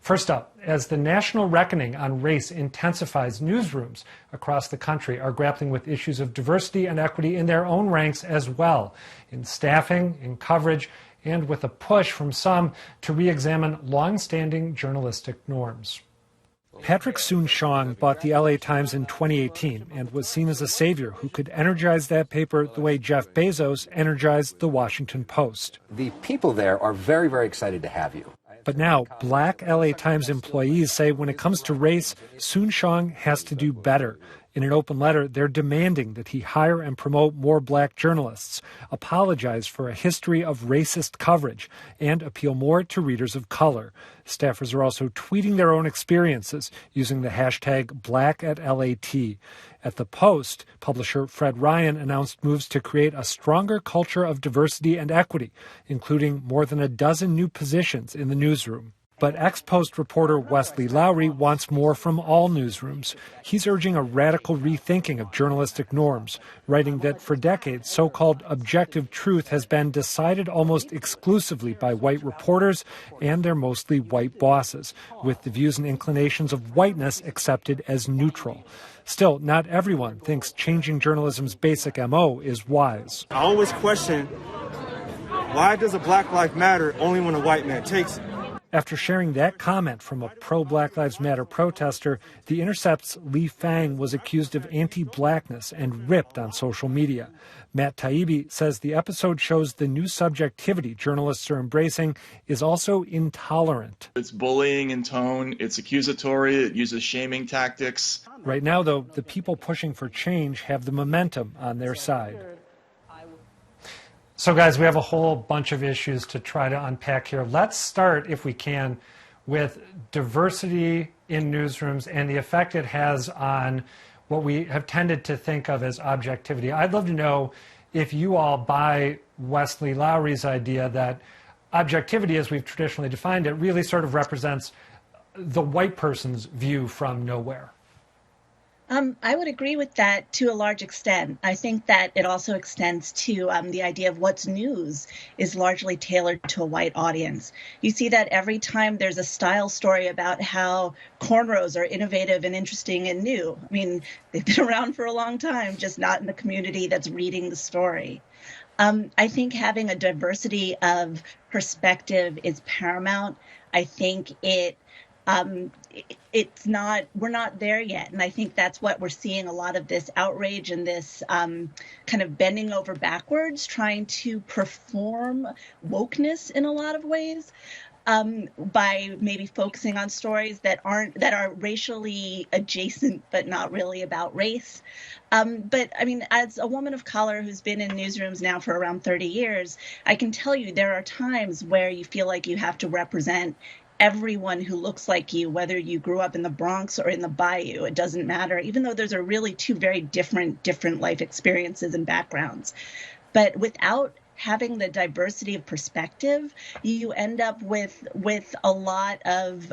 First up, as the national reckoning on race intensifies, newsrooms across the country are grappling with issues of diversity and equity in their own ranks as well, in staffing, in coverage, and with a push from some to re-examine long-standing journalistic norms. Patrick Soon-Shiong bought the LA Times in 2018 and was seen as a savior who could energize that paper the way Jeff Bezos energized the Washington Post. The people there are very, very excited to have you. But now, black LA Times employees say when it comes to race, Soon-Shiong has to do better. In an open letter, they're demanding that he hire and promote more black journalists, apologize for a history of racist coverage, and appeal more to readers of color. Staffers are also tweeting their own experiences using the hashtag #BlackAtLAT. At the Post, publisher Fred Ryan announced moves to create a stronger culture of diversity and equity, including more than a dozen new positions in the newsroom. But ex-Post reporter Wesley Lowery wants more from all newsrooms. He's urging a radical rethinking of journalistic norms, writing that for decades, so-called objective truth has been decided almost exclusively by white reporters and their mostly white bosses, with the views and inclinations of whiteness accepted as neutral. Still, not everyone thinks changing journalism's basic MO is wise. I always question, why does a Black Life Matter only when a white man takes it? After sharing that comment from a pro-Black Lives Matter protester, The Intercept's Lee Fang was accused of anti-blackness and ripped on social media. Matt Taibbi says the episode shows the new subjectivity journalists are embracing is also intolerant. It's bullying in tone, it's accusatory, it uses shaming tactics. Right now, though, the people pushing for change have the momentum on their side. So, guys, we have a whole bunch of issues to try to unpack here. Let's start, if we can, with diversity in newsrooms and the effect it has on what we have tended to think of as objectivity. I'd love to know if you all buy Wesley Lowery's idea that objectivity, as we've traditionally defined it, really sort of represents the white person's view from nowhere. I would agree with that to a large extent. I think that it also extends to the idea of what's news is largely tailored to a white audience. You see that every time there's a style story about how cornrows are innovative and interesting and new. I mean, they've been around for a long time, just not in the community that's reading the story. I think having a diversity of perspective is paramount. I think we're not there yet. And I think that's what we're seeing, a lot of this outrage and this kind of bending over backwards, trying to perform wokeness in a lot of ways, by maybe focusing on stories that are racially adjacent, but not really about race. But I mean, as a woman of color who's been in newsrooms now for around 30 years, I can tell you there are times where you feel like you have to represent everyone who looks like you, whether you grew up in the Bronx or in the Bayou. It doesn't matter, even though those are really two very different life experiences and backgrounds. But without having the diversity of perspective, you end up with a lot of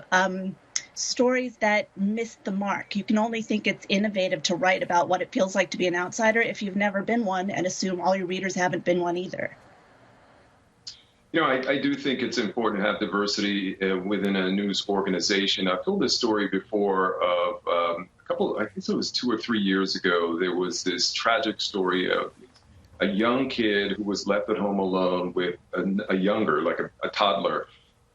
stories that miss the mark. You can only think it's innovative to write about what it feels like to be an outsider if you've never been one, and assume all your readers haven't been one either. You know, I do think it's important to have diversity within a news organization. I've told this story before of I think it was 2 or 3 years ago. There was this tragic story of a young kid who was left at home alone with a younger, like a toddler.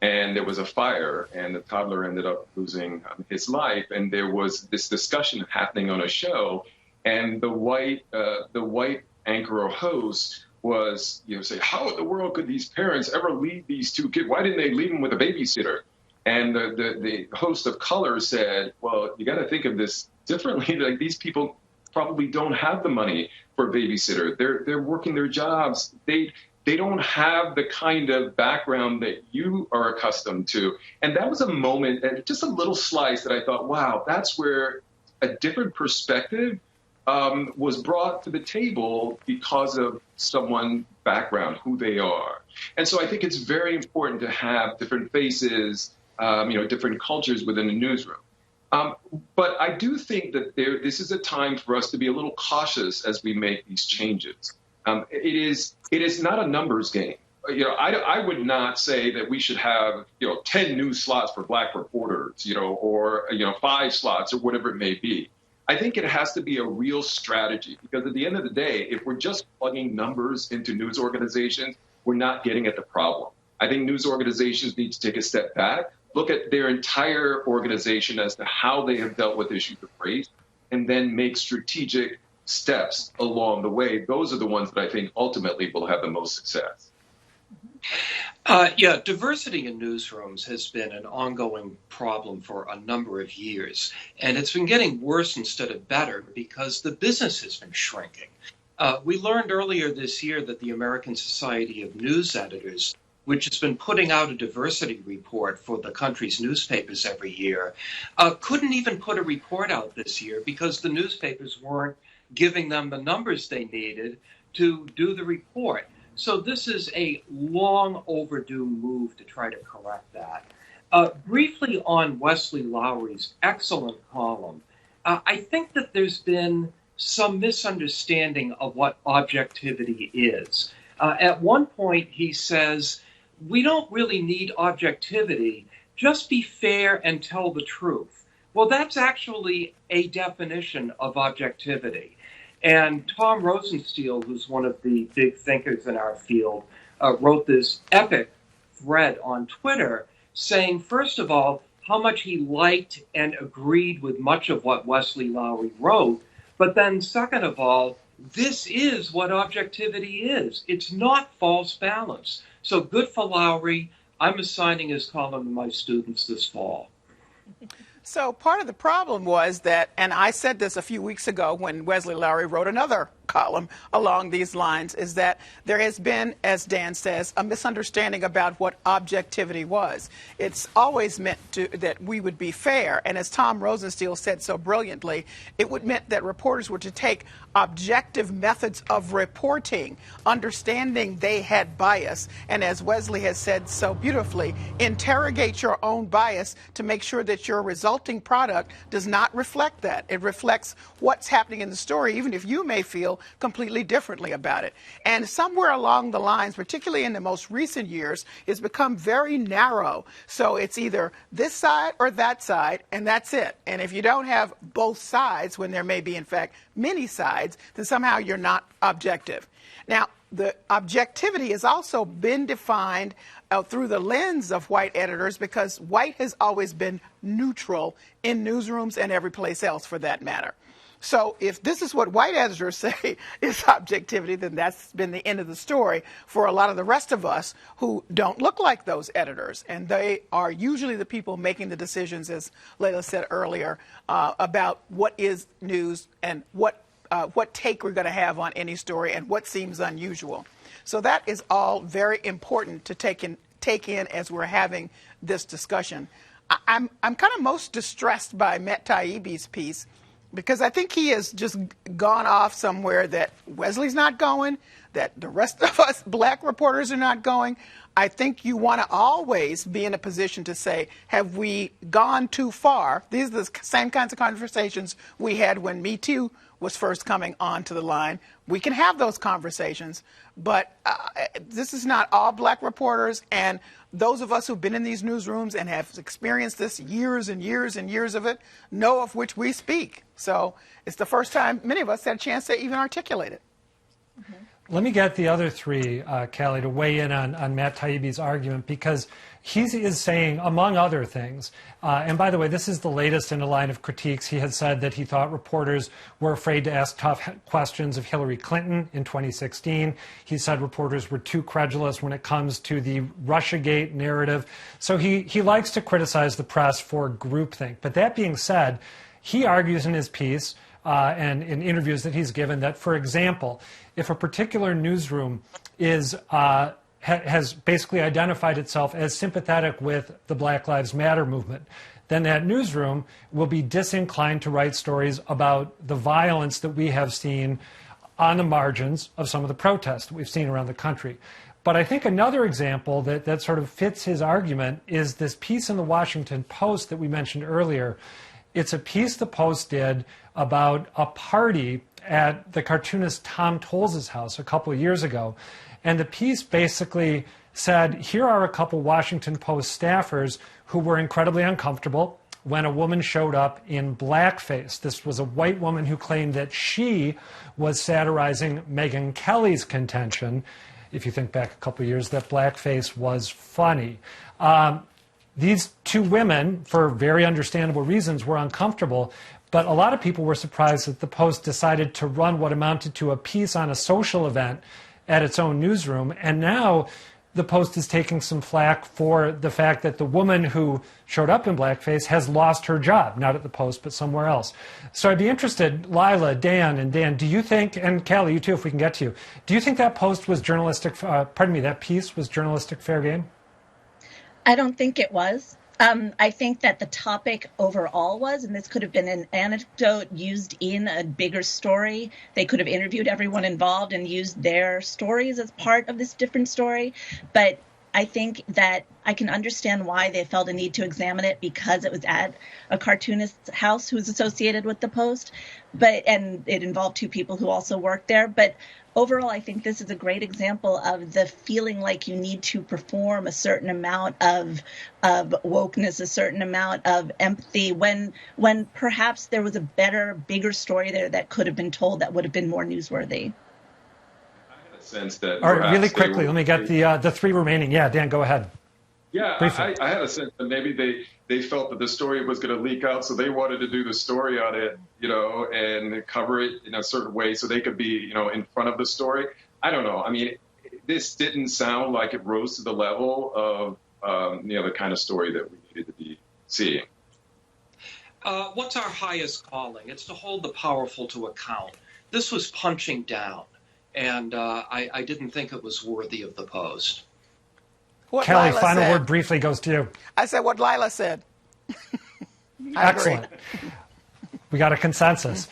And there was a fire, and the toddler ended up losing his life. And there was this discussion happening on a show, and the white anchor or host was, say, how in the world could these parents ever leave these two kids? Why didn't they leave them with a babysitter? And the host of color said, well, you got to think of this differently. Like, these people probably don't have the money for a babysitter. They're working their jobs. They don't have the kind of background that you are accustomed to. And that was a moment, just a little slice that I thought, wow, that's where a different perspective was brought to the table because of someone's background, who they are. And so I think it's very important to have different faces, different cultures within a newsroom. But I do think that this is a time for us to be a little cautious as we make these changes. It is not a numbers game. I would not say that we should have, 10 news slots for black reporters, or, 5 slots or whatever it may be. I think it has to be a real strategy, because at the end of the day, if we're just plugging numbers into news organizations, we're not getting at the problem. I think news organizations need to take a step back, look at their entire organization as to how they have dealt with issues of race, and then make strategic steps along the way. Those are the ones that I think ultimately will have the most success. Diversity in newsrooms has been an ongoing problem for a number of years, and it's been getting worse instead of better because the business has been shrinking. We learned earlier this year that the American Society of News Editors, which has been putting out a diversity report for the country's newspapers every year, couldn't even put a report out this year because the newspapers weren't giving them the numbers they needed to do the report. So this is a long overdue move to try to correct that. Briefly on Wesley Lowery's excellent column, I think that there's been some misunderstanding of what objectivity is. At one point, he says, we don't really need objectivity, just be fair and tell the truth. Well, that's actually a definition of objectivity. And Tom Rosenstiel, who's one of the big thinkers in our field, wrote this epic thread on Twitter saying, first of all, how much he liked and agreed with much of what Wesley Lowery wrote. But then second of all, this is what objectivity is. It's not false balance. So good for Lowery. I'm assigning his column to my students this fall. So part of the problem was that, and I said this a few weeks ago when Wesley Lowery wrote another column along these lines, is that there has been, as Dan says, a misunderstanding about what objectivity was. It's always meant that we would be fair, and as Tom Rosenstiel said so brilliantly, it would mean that reporters were to take objective methods of reporting, understanding they had bias, and as Wesley has said so beautifully, interrogate your own bias to make sure that your resulting product does not reflect that. It reflects what's happening in the story, even if you may feel completely differently about it. And somewhere along the lines, particularly in the most recent years, it's become very narrow. So it's either this side or that side, and that's it. And if you don't have both sides, when there may be, in fact, many sides, then somehow you're not objective. Now, the objectivity has also been defined through the lens of white editors, because white has always been neutral in newsrooms and every place else for that matter. So if this is what white editors say is objectivity, then that's been the end of the story for a lot of the rest of us who don't look like those editors. And they are usually the people making the decisions, as Lylah said earlier, about what is news and what take we're going to have on any story and what seems unusual. So that is all very important to take in as we're having this discussion. I'm kind of most distressed by Matt Taibbi's piece, because I think he has just gone off somewhere that Wesley's not going, that the rest of us black reporters are not going. I think you want to always be in a position to say, have we gone too far? These are the same kinds of conversations we had when Me Too was first coming onto the line. We can have those conversations, but this is not all black reporters, and those of us who've been in these newsrooms and have experienced this years and years and years of it know of which we speak. So it's the first time many of us had a chance to even articulate it. Mm-hmm. Let me get the other three, Callie, to weigh in on Matt Taibbi's argument, because he is saying, among other things, and by the way, this is the latest in a line of critiques. He had said that he thought reporters were afraid to ask tough questions of Hillary Clinton in 2016. He said reporters were too credulous when it comes to the Russiagate narrative. So he likes to criticize the press for groupthink. But that being said, he argues in his piece and in interviews that he's given that, for example, if a particular newsroom has basically identified itself as sympathetic with the Black Lives Matter movement, then that newsroom will be disinclined to write stories about the violence that we have seen on the margins of some of the protests that we've seen around the country. But I think another example that sort of fits his argument is this piece in the Washington Post that we mentioned earlier. It's a piece the Post did about a party at the cartoonist Tom Tolles' house a couple of years ago. And the piece basically said, here are a couple Washington Post staffers who were incredibly uncomfortable when a woman showed up in blackface. This was a white woman who claimed that she was satirizing Megyn Kelly's contention, if you think back a couple of years, that blackface was funny. These two women, for very understandable reasons, were uncomfortable, but a lot of people were surprised that the Post decided to run what amounted to a piece on a social event at its own newsroom, and now the Post is taking some flack for the fact that the woman who showed up in blackface has lost her job, not at the Post, but somewhere else. So I'd be interested, Lylah, Dan, do you think, and Callie, you too, if we can get to you, do you think that post was that piece was journalistic fair game? I don't think it was. I think that the topic overall was, and this could have been an anecdote used in a bigger story. They could have interviewed everyone involved and used their stories as part of this different story. But I think that I can understand why they felt a need to examine it, because it was at a cartoonist's house who's associated with the Post, and it involved two people who also worked there. But overall, I think this is a great example of the feeling like you need to perform a certain amount of wokeness, a certain amount of empathy, when perhaps there was a better, bigger story there that could have been told that would have been more newsworthy. Sense that all right, really quickly, let me get the three remaining. Yeah, Dan, go ahead. Yeah, I had a sense that maybe they felt that the story was going to leak out, so they wanted to do the story on it, and cover it in a certain way so they could be, in front of the story. I don't know. I mean, this didn't sound like it rose to the level of, the kind of story that we needed to be seeing. What's our highest calling? It's to hold the powerful to account. This was punching down. And I didn't think it was worthy of the Post. Callie, final word briefly goes to you. I said what Lylah said. Excellent. We got a consensus.